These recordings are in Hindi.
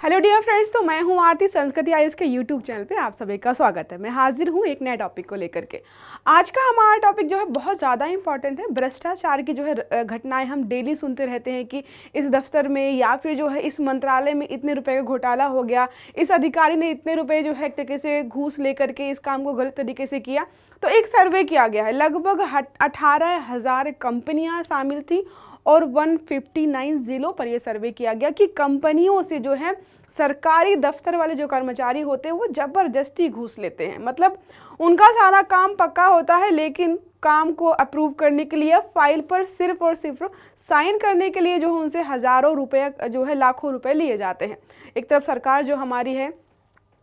हेलो डियर फ्रेंड्स, तो मैं हूं आरती संस्कृति आयुष के यूट्यूब चैनल पे आप सभी का स्वागत है। मैं हाजिर हूं एक नए टॉपिक को लेकर के। आज का हमारा टॉपिक जो है बहुत ज़्यादा इंपॉर्टेंट है। भ्रष्टाचार की जो है घटनाएं हम डेली सुनते रहते हैं कि इस दफ्तर में या फिर जो है इस मंत्रालय में इतने रुपए का घोटाला हो गया, इस अधिकारी ने इतने रुपए जो है एक तरीके से घूस लेकर के इस काम को गलत तरीके से किया। तो एक सर्वे किया गया है, लगभग 18,000 कंपनियाँ शामिल थी और 159 जिलों पर यह सर्वे किया गया कि कंपनियों से जो है सरकारी दफ्तर वाले जो कर्मचारी होते हैं वो ज़बरदस्ती घूस लेते हैं। मतलब उनका सारा काम पक्का होता है, लेकिन काम को अप्रूव करने के लिए फाइल पर सिर्फ और सिर्फ साइन करने के लिए जो है उनसे हज़ारों रुपए जो है लाखों रुपए लिए जाते हैं। एक तरफ सरकार जो हमारी है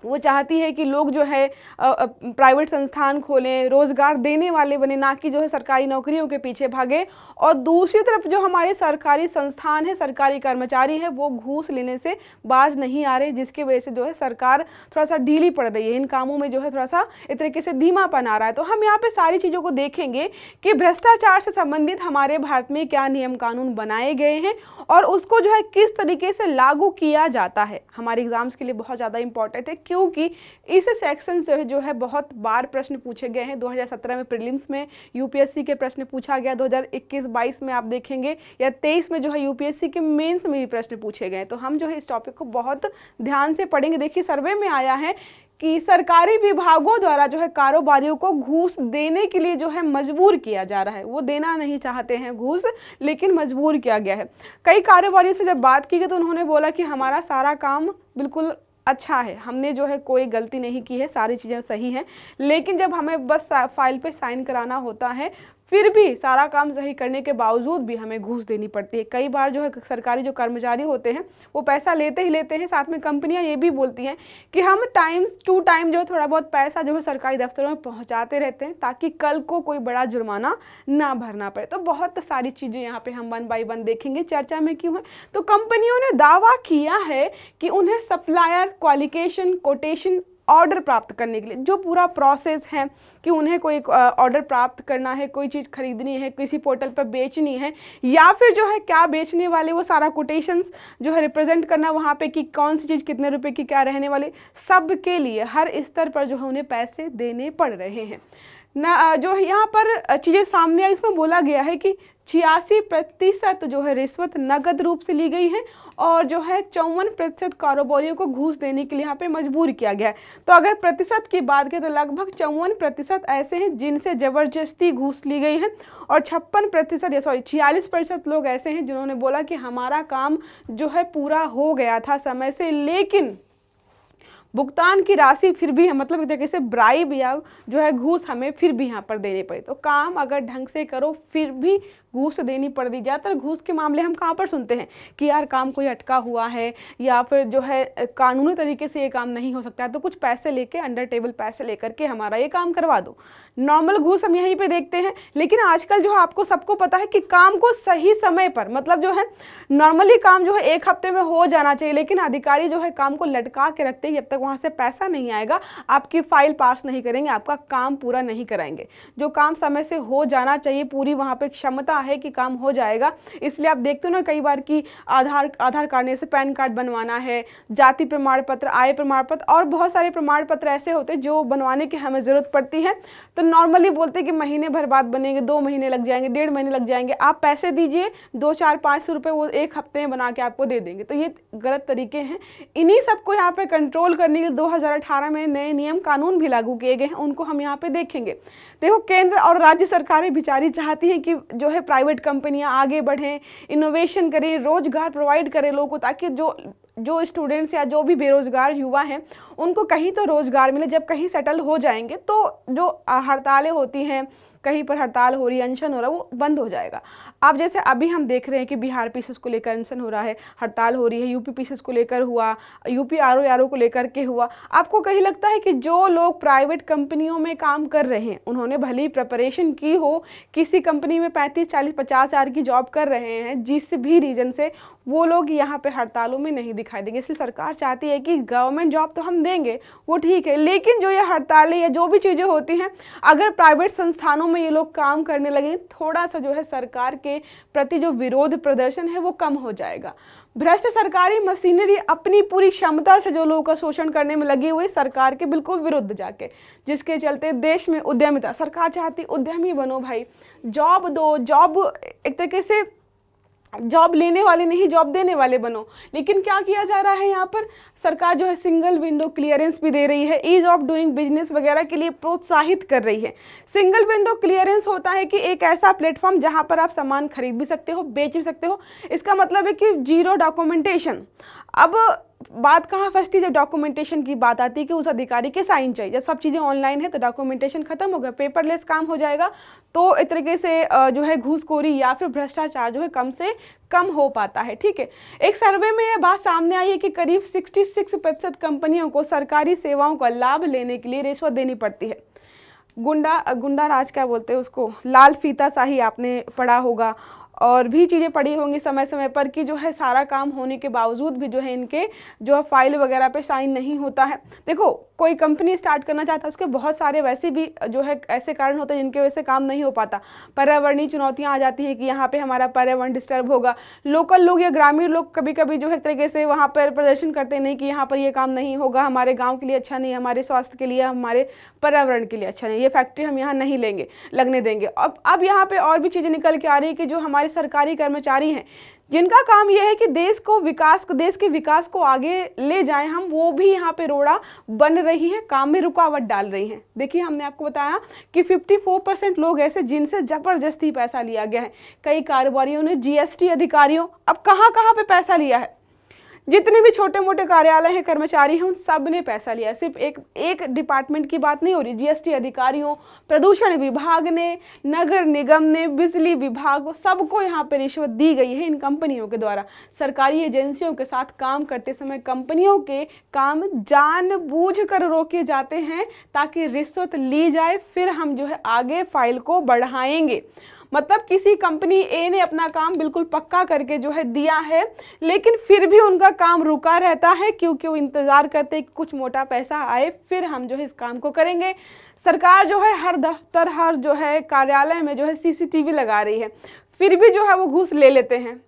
वो चाहती है कि लोग जो है प्राइवेट संस्थान खोलें, रोज़गार देने वाले बने, ना कि जो है सरकारी नौकरियों के पीछे भागे। और दूसरी तरफ जो हमारे सरकारी संस्थान है, सरकारी कर्मचारी है, वो घूस लेने से बाज नहीं आ रहे, जिसकी वजह से जो है सरकार थोड़ा सा ढीली पड़ रही है, इन कामों में जो है थोड़ा सा एक तरीके से धीमापन आ रहा है। तो हम यहाँ पे सारी चीज़ों को देखेंगे कि भ्रष्टाचार से संबंधित हमारे भारत में क्या नियम कानून बनाए गए हैं और उसको जो है किस तरीके से लागू किया जाता है। हमारे एग्जाम्स के लिए बहुत ज़्यादा इंपॉर्टेंट है, क्योंकि इस सेक्शन से जो है बहुत बार प्रश्न पूछे गए हैं। 2017 में प्रीलिम्स में यूपीएससी के प्रश्न पूछा गया, 2021-22 में आप देखेंगे, या 23 में जो है यूपीएससी के मेंस में भी प्रश्न पूछे गए। तो हम जो है इस टॉपिक को बहुत ध्यान से पढ़ेंगे। देखिए, सर्वे में आया है कि सरकारी विभागों द्वारा जो है कारोबारियों को घूस देने के लिए जो है मजबूर किया जा रहा है। वो देना नहीं चाहते हैं घूस, लेकिन मजबूर किया गया है। कई कारोबारियों से जब बात की गई तो उन्होंने बोला कि हमारा सारा काम बिल्कुल अच्छा है, हमने जो है कोई गलती नहीं की है, सारी चीज़ें सही हैं, लेकिन जब हमें बस फाइल पे साइन कराना होता है, फिर भी सारा काम सही करने के बावजूद भी हमें घूस देनी पड़ती है। कई बार जो है सरकारी जो कर्मचारी होते हैं वो पैसा लेते ही लेते हैं, साथ में कंपनियां ये भी बोलती हैं कि हम टाइम टू टाइम जो है थोड़ा बहुत पैसा जो है सरकारी दफ्तरों में पहुंचाते रहते हैं, ताकि कल को कोई बड़ा जुर्माना ना भरना पड़े। तो बहुत सारी चीज़ें यहाँ पे हम 1 बाय 1 देखेंगे, चर्चा में क्यों है। तो कंपनियों ने दावा किया है कि उन्हें सप्लायर क्वालिफिकेशन कोटेशन ऑर्डर प्राप्त करने के लिए जो पूरा प्रोसेस है कि उन्हें कोई ऑर्डर प्राप्त करना है, कोई चीज़ खरीदनी है, किसी पोर्टल पर बेचनी है, या फिर जो है क्या बेचने वाले, वो सारा कोटेशंस जो है रिप्रेजेंट करना वहाँ पे कि कौन सी चीज़ कितने रुपए की क्या रहने वाली, सब के लिए हर स्तर पर जो है उन्हें पैसे देने पड़ रहे हैं ना। जो यहाँ पर चीज़ें सामने आई, इसमें बोला गया है कि 86% जो है रिश्वत नगद रूप से ली गई है और जो है 54% कारोबारियों को घूस देने के लिए यहाँ पे मजबूर किया गया है। तो अगर प्रतिशत की बात करें तो लगभग 54% ऐसे हैं जिनसे ज़बरदस्ती घूस ली गई है और 46% लोग ऐसे हैं जिन्होंने बोला कि हमारा काम जो है पूरा हो गया था समय से, लेकिन भुगतान की राशि फिर भी है, मतलब एक तरीके से ब्राइब या जो है घूस हमें फिर भी यहाँ पर देने पड़े। तो काम अगर ढंग से करो फिर भी घूस देनी पड़ रही। ज़्यादातर घूस के मामले हम कहाँ पर सुनते हैं कि यार काम कोई अटका हुआ है या फिर जो है कानूनी तरीके से ये काम नहीं हो सकता है, तो कुछ पैसे लेके अंडर टेबल पैसे लेकर के हमारा ये काम करवा दो। नॉर्मल घूस हम यहीं पे देखते हैं, लेकिन आजकल जो आपको सबको पता है कि काम को सही समय पर, मतलब जो है नॉर्मली काम जो है 1 हफ्ते में हो जाना चाहिए, लेकिन अधिकारी जो है काम को लटका के रखते हैं। जब तक वहाँ से पैसा नहीं आएगा आपकी फाइल पास नहीं करेंगे, आपका काम पूरा नहीं कराएंगे। जो काम समय से हो जाना चाहिए, पूरी वहाँ पे क्षमता है कि काम हो जाएगा। इसलिए आप देखते हो ना कई बार कि आधार कार्ड से पैन कार्ड बनवाना है, जाति प्रमाण पत्र, आय प्रमाण पत्र और बहुत सारे प्रमाण पत्र ऐसे होते हैं जो बनवाने की हमें ज़रूरत पड़ती है। तो नॉर्मली बोलते हैं कि महीने भर बाद बनेंगे, 2 महीने लग जाएंगे, 1.5 महीने लग जाएंगे। आप पैसे दीजिए, 2, 4, 500 रुपये वो 1 हफ्ते में बना के आपको दे देंगे। तो ये गलत तरीके हैं। इन्हीं सबको यहाँ पे कंट्रोल करने के लिए 2018 में नए नियम कानून भी लागू किए गए हैं, उनको हम यहाँ पे देखेंगे। देखो, केंद्र और राज्य सरकारें बेचारी चाहती हैं कि जो है प्राइवेट कंपनियां आगे बढ़ें, इनोवेशन करें, रोजगार प्रोवाइड करें लोगों को, ताकि जो स्टूडेंट्स या जो भी बेरोजगार युवा हैं उनको कहीं तो रोजगार मिले। जब कहीं सेटल हो जाएंगे तो जो हड़तालें होती हैं, कहीं पर हड़ताल हो रही है, अनशन हो रहा है, वो बंद हो जाएगा। अब जैसे अभी हम देख रहे हैं कि बिहार पीसीएस को लेकर अनशन हो रहा है, हड़ताल हो रही है, यूपी पीसीएस को लेकर हुआ, यूपी आरओ को लेकर के हुआ। आपको कहीं लगता है कि जो लोग प्राइवेट कंपनियों में काम कर रहे हैं, उन्होंने भली प्रिपरेशन की हो, किसी कंपनी में 35, 40, 50 हज़ार की जॉब कर रहे हैं, जिस भी रीजन से, वो लोग यहाँ पे हड़तालों में नहीं दिखाई देंगे। इसलिए सरकार चाहती है कि गवर्नमेंट जॉब तो हम देंगे, वो ठीक है, लेकिन जो ये हड़तालें या जो भी चीज़ें होती हैं, अगर प्राइवेट संस्थानों में ये लोग काम करने लगे, थोड़ा सा जो है सरकार के प्रति जो विरोध प्रदर्शन है वो कम हो जाएगा। भ्रष्ट सरकारी मशीनरी अपनी पूरी क्षमता से जो लोगों का शोषण करने में लगी हुई, सरकार के बिल्कुल विरुद्ध जाके, जिसके चलते देश में उद्यमिता, सरकार चाहती उद्यमी बनो भाई, जॉब दो, जॉब एक तरीके से जॉब लेने वाले नहीं जॉब देने वाले बनो। लेकिन क्या किया जा रहा है यहाँ पर, सरकार जो है सिंगल विंडो क्लियरेंस भी दे रही है, ईज ऑफ डूइंग बिजनेस वगैरह के लिए प्रोत्साहित कर रही है। सिंगल विंडो क्लियरेंस होता है कि एक ऐसा प्लेटफॉर्म जहाँ पर आप सामान खरीद भी सकते हो, बेच भी सकते हो। इसका मतलब है कि जीरो डॉक्यूमेंटेशन। अब बात कहाँ फंसती है, जब डॉक्यूमेंटेशन की बात आती है कि उस अधिकारी के साइन चाहिए। जब सब चीज़ें ऑनलाइन है तो डॉक्यूमेंटेशन खत्म हो गया, पेपरलेस काम हो जाएगा, तो एक तरीके से जो है घूसखोरी या फिर भ्रष्टाचार जो है कम से कम हो पाता है। ठीक है, एक सर्वे में यह बात सामने आई है कि करीब 66% कंपनियों को सरकारी सेवाओं का लाभ लेने के लिए रिश्वत देनी पड़ती है। गुंडा राज क्या बोलते हैं उसको, लाल फीता शाही आपने पढ़ा होगा और भी चीज़ें पढ़ी होंगी समय समय पर, कि जो है सारा काम होने के बावजूद भी जो है इनके जो है फाइल वगैरह पे साइन नहीं होता है। देखो, कोई कंपनी स्टार्ट करना चाहता है, उसके बहुत सारे वैसे भी जो है ऐसे कारण होते हैं जिनके वजह से काम नहीं हो पाता। पर्यावरणीय चुनौतियाँ आ जाती हैं कि यहाँ पे हमारा पर्यावरण डिस्टर्ब होगा। लोकल लोग या ग्रामीण लोग कभी कभी जो है एक तरीके से वहाँ पर प्रदर्शन करते नहीं कि यहाँ पर ये काम नहीं होगा, हमारे गाँव के लिए अच्छा नहीं, हमारे स्वास्थ्य के लिए, हमारे पर्यावरण के लिए अच्छा नहीं, ये फैक्ट्री हम यहाँ नहीं लगने देंगे। अब यहाँ पर और भी चीज़ें निकल के आ रही है कि जो हमारे सरकारी कर्मचारी हैं जिनका काम यह है कि देश के विकास को आगे ले जाएं हम, वो भी यहाँ पे रोड़ा बन रही है, काम में रुकावट डाल रही हैं। देखिए, हमने आपको बताया कि 54% लोग ऐसे जिनसे जबरदस्ती पैसा लिया गया है। कई कारोबारियों ने, जीएसटी अधिकारियों, अब कहाँ कहाँ पे पैसा लिया है, जितने भी छोटे मोटे कार्यालय हैं, कर्मचारी हैं, उन सब ने पैसा लिया। सिर्फ एक डिपार्टमेंट की बात नहीं हो रही, जीएसटी अधिकारियों, प्रदूषण विभाग ने, नगर निगम ने, बिजली विभाग, सबको यहाँ पे रिश्वत दी गई है इन कंपनियों के द्वारा। सरकारी एजेंसियों के साथ काम करते समय कंपनियों के काम जानबूझकर रोके जाते हैं ताकि रिश्वत ली जाए, फिर हम जो है आगे फाइल को बढ़ाएंगे। मतलब किसी कंपनी ए ने अपना काम बिल्कुल पक्का करके जो है दिया है, लेकिन फिर भी उनका काम रुका रहता है क्योंकि वो इंतज़ार करते हैं कि कुछ मोटा पैसा आए, फिर हम जो है इस काम को करेंगे। सरकार जो है हर दफ्तर, हर जो है कार्यालय में जो है सीसीटीवी लगा रही है, फिर भी जो है वो घूस ले लेते हैं।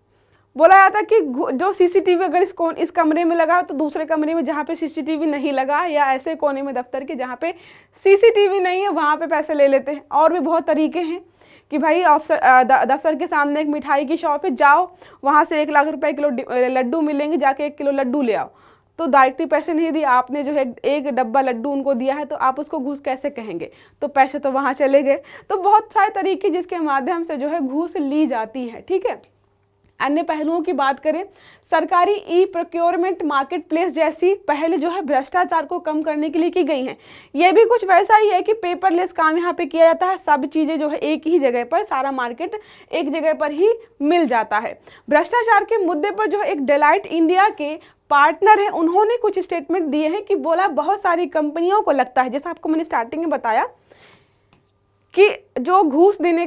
बोला जाता कि जो सीसीटीवी अगर इस कमरे में लगा तो दूसरे कमरे में जहाँ पे सीसीटीवी नहीं लगा, या ऐसे कोने में दफ्तर के जहाँ पे सीसीटीवी नहीं है, वहाँ पे पैसे ले लेते हैं। और भी बहुत तरीके हैं कि भाई दफ्तर के सामने एक मिठाई की शॉप है, जाओ वहाँ से 1 लाख रुपए किलो लड्डू मिलेंगे, जाके 1 किलो लड्डू ले आओ। तो डायरेक्टली पैसे नहीं दिए, आपने जो है एक डब्बा लड्डू उनको दिया है, तो आप उसको घूस कैसे कहेंगे, तो पैसे तो वहाँ चले गए। तो बहुत सारे तरीके जिसके माध्यम से जो है घूस ली जाती है। ठीक है, अन्य पहलुओं की बात करें, सरकारी ई प्रोक्योरमेंट मार्केट प्लेस जैसी पहल जो है भ्रष्टाचार को कम करने के लिए की गई हैं। ये भी कुछ वैसा ही है कि पेपरलेस काम यहाँ पे किया जाता है, सब चीज़ें जो है एक ही जगह पर, सारा मार्केट एक जगह पर ही मिल जाता है। भ्रष्टाचार के मुद्दे पर जो है एक डेलाइट इंडिया के पार्टनर हैं, उन्होंने कुछ स्टेटमेंट दिए हैं कि बोला बहुत सारी कंपनियों को लगता है, जैसा आपको मैंने स्टार्टिंग में बताया कि जो घूस देने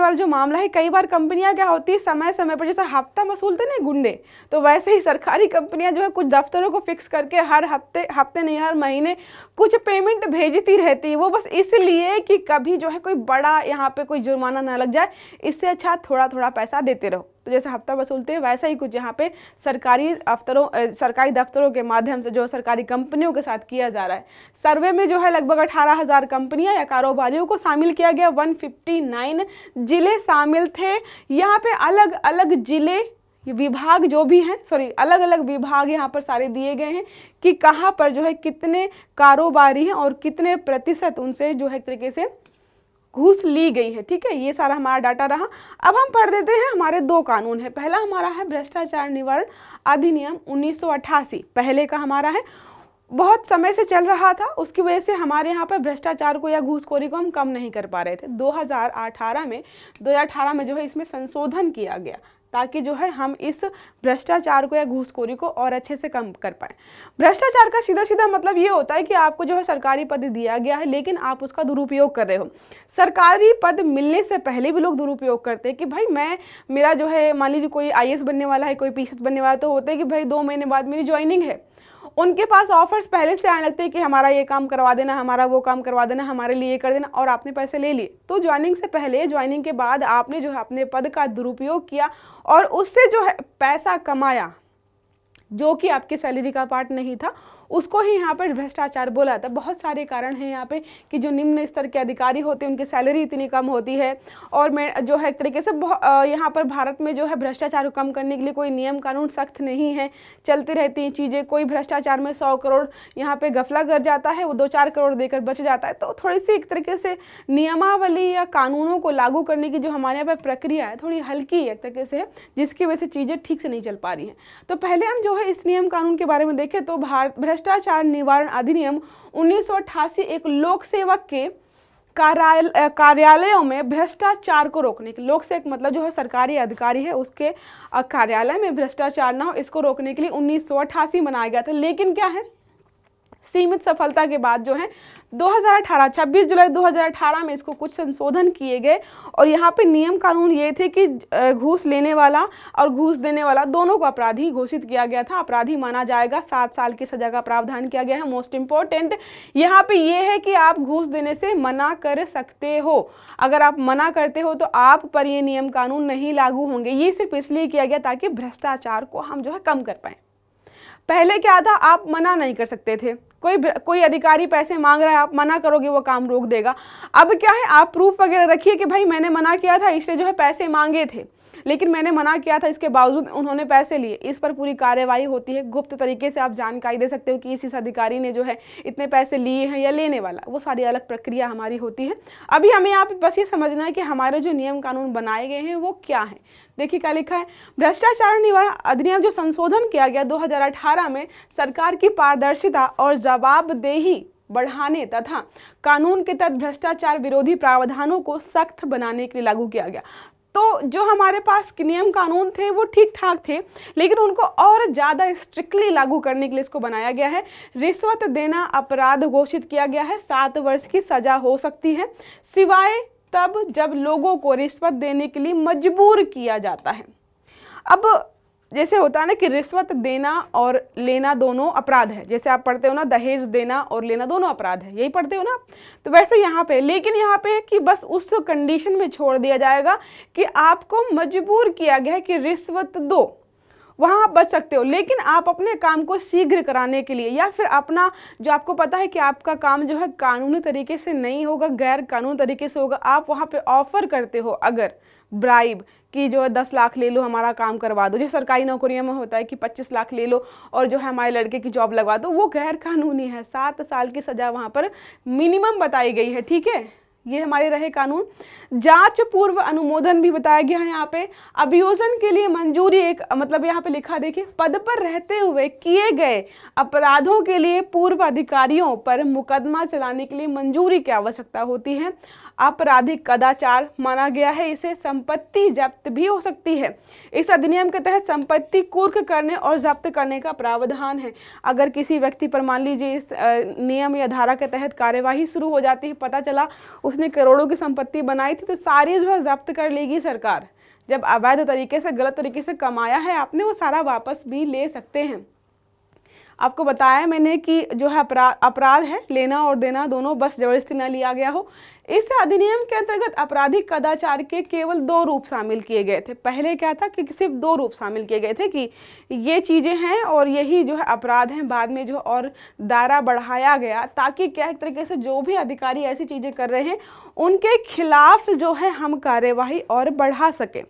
वाला जो मामला है, कई बार कंपनियां क्या होती है समय समय पर जैसा हफ्ता वसूलते ना गुंडे, तो वैसे ही सरकारी कंपनियां जो है कुछ दफ्तरों को फिक्स करके हर हफ्ते नहीं हर महीने कुछ पेमेंट भेजती रहती है। वो बस इसलिए कि कभी जो है कोई बड़ा यहाँ पे कोई जुर्माना ना लग जाए, इससे अच्छा थोड़ा थोड़ा पैसा देते रहो। तो जैसे हफ्ता वसूलते हैं वैसा ही कुछ यहाँ पे सरकारी दफ्तरों के माध्यम से जो सरकारी कंपनियों के साथ किया जा रहा है। सर्वे में जो है लगभग 18,000 कंपनियां या कारोबारियों को शामिल किया गया, 159 जिले शामिल थे। यहाँ पे अलग अलग जिले विभाग जो भी हैं, अलग अलग विभाग यहाँ पर सारे दिए गए हैं कि कहाँ पर जो है कितने कारोबारी हैं और कितने प्रतिशत उनसे जो है एक तरीके से घूस ली गई है। ठीक है, ये सारा हमारा डाटा रहा। अब हम पढ़ देते हैं, हमारे 2 कानून है। पहला हमारा है भ्रष्टाचार निवारण अधिनियम 1988, पहले का हमारा है, बहुत समय से चल रहा था, उसकी वजह से हमारे यहाँ पर भ्रष्टाचार को या घूसखोरी को हम कम नहीं कर पा रहे थे। 2018 में जो है इसमें संशोधन किया गया ताकि जो है हम इस भ्रष्टाचार को या घूसखोरी को और अच्छे से कम कर पाएँ। भ्रष्टाचार का सीधा सीधा मतलब ये होता है कि आपको जो है सरकारी पद दिया गया है लेकिन आप उसका दुरुपयोग कर रहे हो। सरकारी पद मिलने से पहले भी लोग दुरुपयोग करते हैं कि भाई मेरा जो है मान लीजिए कोई IAS बनने वाला है, कोई PCS बनने वाला, तो होता है कि भाई 2 महीने बाद मेरी ज्वाइनिंग है, उनके पास ऑफर्स पहले से आने लगते हैं कि हमारा ये काम करवा देना, हमारा वो काम करवा देना, हमारे लिए ये कर देना, और आपने पैसे ले लिए। तो ज्वाइनिंग से पहले, ज्वाइनिंग के बाद आपने जो है अपने पद का दुरुपयोग किया और उससे जो है पैसा कमाया जो कि आपके सैलरी का पार्ट नहीं था, उसको ही यहाँ पर भ्रष्टाचार बोला था। बहुत सारे कारण हैं यहाँ पे कि जो निम्न स्तर के अधिकारी होते हैं उनकी सैलरी इतनी कम होती है, और मैं जो है एक तरीके से यहाँ पर भारत में जो है भ्रष्टाचार को कम करने के लिए कोई नियम कानून सख्त नहीं है, चलती रहती हैं चीज़ें। कोई भ्रष्टाचार में 100 करोड़ यहाँ पे गफला कर जाता है, वो 2-4 करोड़ देकर बच जाता है। तो थोड़ी सी एक तरीके से नियमावली या कानूनों को लागू करने की जो हमारे यहाँ पर प्रक्रिया है थोड़ी हल्की एक तरीके से है, जिसकी वजह से चीज़ें ठीक से नहीं चल पा रही हैं। तो पहले हम जो है इस नियम कानून के बारे में देखें तो भ्रष्टाचार निवारण अधिनियम 1988 एक लोक सेवक के कार्यालयों में भ्रष्टाचार को रोकने के, लोक सेवक मतलब जो है सरकारी अधिकारी है उसके कार्यालय में भ्रष्टाचार ना हो, इसको रोकने के लिए 1988 बनाया गया था। लेकिन क्या है, सीमित सफलता के बाद जो है 26 जुलाई 2018 में इसको कुछ संशोधन किए गए, और यहाँ पे नियम कानून ये थे कि घूस लेने वाला और घूस देने वाला दोनों को अपराधी घोषित किया गया था, अपराधी माना जाएगा, 7 साल की सजा का प्रावधान किया गया है। मोस्ट इम्पोर्टेंट यहाँ पे ये है कि आप घूस देने से मना कर सकते हो, अगर आप मना करते हो तो आप पर ये नियम कानून नहीं लागू होंगे। ये सिर्फ इसलिए किया गया ताकि भ्रष्टाचार को हम जो है कम कर पाएँ। पहले क्या था, आप मना नहीं कर सकते थे, कोई अधिकारी पैसे मांग रहा है, आप मना करोगे वो काम रोक देगा। अब क्या है, आप प्रूफ वगैरह रखिए कि भाई मैंने मना किया था, इससे जो है पैसे मांगे थे, लेकिन मैंने मना किया था, इसके बावजूद उन्होंने पैसे लिए। इस पर पूरी कार्यवाही होती है, गुप्त तरीके से आप जानकारी दे सकते हो कि इस अधिकारी ने जो है इतने पैसे लिए हैं या लेने वाला, वो सारी अलग प्रक्रिया हमारी होती है। अभी हमें यहाँ पे बस ये समझना है कि हमारे जो नियम कानून बनाए गए हैं वो क्या हैं। देखिए क्या लिखा है, भ्रष्टाचार निवारण अधिनियम जो संशोधन किया गया 2018 में सरकार की पारदर्शिता और जवाबदेही बढ़ाने तथा कानून के तहत भ्रष्टाचार विरोधी प्रावधानों को सख्त बनाने के लिए लागू किया गया। तो जो हमारे पास नियम कानून थे वो ठीक ठाक थे, लेकिन उनको और ज़्यादा स्ट्रिक्टली लागू करने के लिए इसको बनाया गया है। रिश्वत देना अपराध घोषित किया गया है, 7 वर्ष की सजा हो सकती है, सिवाय तब जब लोगों को रिश्वत देने के लिए मजबूर किया जाता है। अब जैसे होता है ना कि रिश्वत देना और लेना दोनों अपराध है, जैसे आप पढ़ते हो ना दहेज देना और लेना दोनों अपराध है, यही पढ़ते हो ना, तो वैसे यहाँ पे, लेकिन यहाँ पे कि बस उस कंडीशन में छोड़ दिया जाएगा कि आपको मजबूर किया गया है कि रिश्वत दो, वहाँ आप बच सकते हो। लेकिन आप अपने काम को शीघ्र कराने के लिए या फिर अपना जो आपको पता है कि आपका काम जो है कानूनी तरीके से नहीं होगा, गैर कानूनी तरीके से होगा, आप वहाँ पे ऑफर करते हो अगर ब्राइब कि जो है 10 लाख ले लो हमारा काम करवा दो, जो सरकारी नौकरियों में होता है कि 25 लाख ले लो और जो है हमारे लड़के की जॉब लगवा दो, वो गैर कानूनी है। 7 साल की सज़ा वहाँ पर मिनिमम बताई गई है, ठीक है, ये हमारे रहे कानून। जांच पूर्व अनुमोदन भी बताया गया है यहाँ पे। अभियोजन के लिए मंजूरी एक मतलब यहाँ पे लिखा, देखिए, पद पर रहते हुए किए गए अपराधों के लिए पूर्व अधिकारियों पर मुकदमा चलाने के लिए मंजूरी की आवश्यकता होती है। आपराधिक कदाचार माना गया है इसे। संपत्ति जब्त भी हो सकती है। इस अधिनियम के तहत संपत्ति कुर्क करने और जब्त करने का प्रावधान है। अगर किसी व्यक्ति पर मान लीजिए इस नियम या धारा के तहत कार्यवाही शुरू हो जाती है, पता चला उसने करोड़ों की संपत्ति बनाई थी, तो सारी जो है जब्त कर लेगी सरकार। जब अवैध तरीके से, गलत तरीके से कमाया है आपने, वो सारा वापस भी ले सकते हैं। आपको बताया मैंने कि जो है अपराध है लेना और देना दोनों, बस जबरदस्ती न लिया गया हो। इस अधिनियम के अंतर्गत आपराधिक कदाचार के केवल 2 रूप शामिल किए गए थे। पहले क्या था कि सिर्फ 2 रूप शामिल किए गए थे कि ये चीज़ें हैं और यही जो है अपराध हैं। बाद में जो और दायरा बढ़ाया गया ताकि क्या एक तरीके से जो भी अधिकारी ऐसी चीज़ें कर रहे हैं उनके खिलाफ जो है हम कार्यवाही और बढ़ा सकें।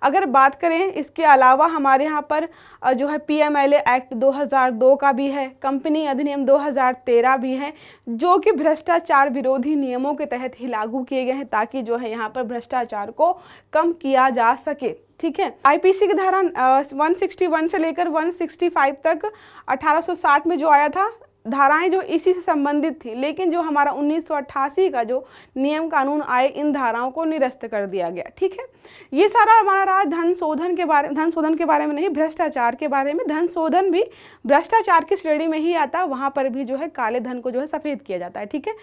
अगर बात करें इसके अलावा हमारे यहाँ पर जो है PMLA एक्ट 2002 का भी है, कंपनी अधिनियम 2013 भी है, जो कि भ्रष्टाचार विरोधी नियमों के तहत ही लागू किए गए हैं ताकि जो है यहाँ पर भ्रष्टाचार को कम किया जा सके। ठीक है, IPC की धारा 161 से लेकर 165 तक 1860 में जो आया था, धाराएं जो इसी से संबंधित थी, लेकिन जो हमारा 1988 का जो नियम कानून आए, इन धाराओं को निरस्त कर दिया गया। ठीक है, ये सारा हमारा रहा धन शोधन के बारे में नहीं, भ्रष्टाचार के बारे में। धन शोधन भी भ्रष्टाचार की श्रेणी में ही आता है, वहाँ पर भी जो है काले धन को जो है सफ़ेद किया जाता है। ठीक है,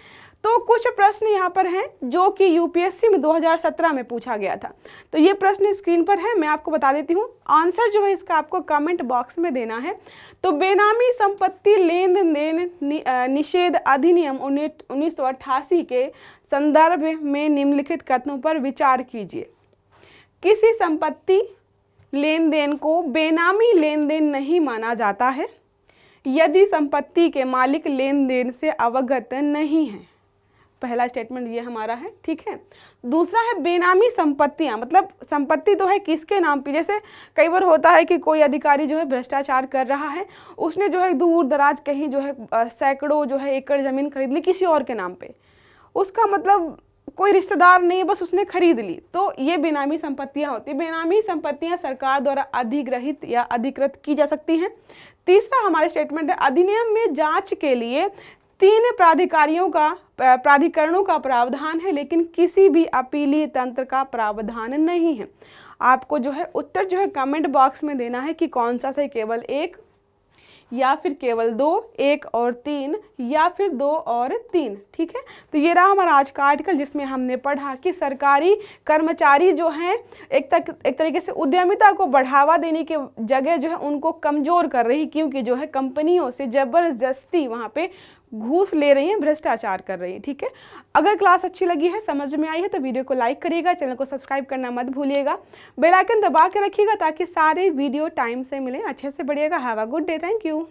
तो कुछ प्रश्न यहाँ पर हैं जो कि यूपीएससी में 2017 में पूछा गया था। तो ये प्रश्न स्क्रीन पर है, मैं आपको बता देती हूँ। आंसर जो है इसका आपको कमेंट बॉक्स में देना है। तो बेनामी संपत्ति लेन देन निषेध अधिनियम 1988 के संदर्भ में निम्नलिखित कथनों पर विचार कीजिए। किसी संपत्ति लेन देन को बेनामी लेन देन नहीं माना जाता है यदि संपत्ति के मालिक लेन देन से अवगत नहीं है। पहला स्टेटमेंट ये हमारा है, ठीक है। दूसरा है बेनामी संपत्तियां, मतलब संपत्ति तो है किसके नाम पे, जैसे कई बार होता है कि कोई अधिकारी जो है भ्रष्टाचार कर रहा है, उसने जो है दूर दराज कहीं जो है सैकड़ों जो है एकड़ ज़मीन खरीद ली किसी और के नाम पे, उसका मतलब कोई रिश्तेदार नहीं, बस उसने खरीद ली, तो ये बेनामी संपत्तियां होती हैं। बेनामी संपत्तियां सरकार द्वारा अधिग्रहित या अधिकृत की जा सकती हैं। तीसरा हमारे स्टेटमेंट है अधिनियम में जांच के लिए 3 प्राधिकरणों का प्रावधान है लेकिन किसी भी अपीलीय तंत्र का प्रावधान नहीं है। आपको जो है उत्तर जो है कमेंट बॉक्स में देना है कि कौन सा सही, केवल 1 या फिर केवल 2, 1 और 3 या फिर 2 और 3, ठीक है। तो ये रहा हमारा आज का आर्टिकल जिसमें हमने पढ़ा कि सरकारी कर्मचारी जो हैं एक तरीके से उद्यमिता को बढ़ावा देने के जगह जो है उनको कमज़ोर कर रही, क्योंकि जो है कंपनियों से ज़बरदस्ती वहाँ पे घूस ले रही हैं, भ्रष्टाचार कर रही हैं, ठीक है। अगर क्लास अच्छी लगी है, समझ में आई है, तो वीडियो को लाइक करिएगा, चैनल को सब्सक्राइब करना मत भूलिएगा, बेल आइकन दबा के रखिएगा ताकि सारे वीडियो टाइम से मिलें। अच्छे से पढ़िएगा। Have a good day. Thank you.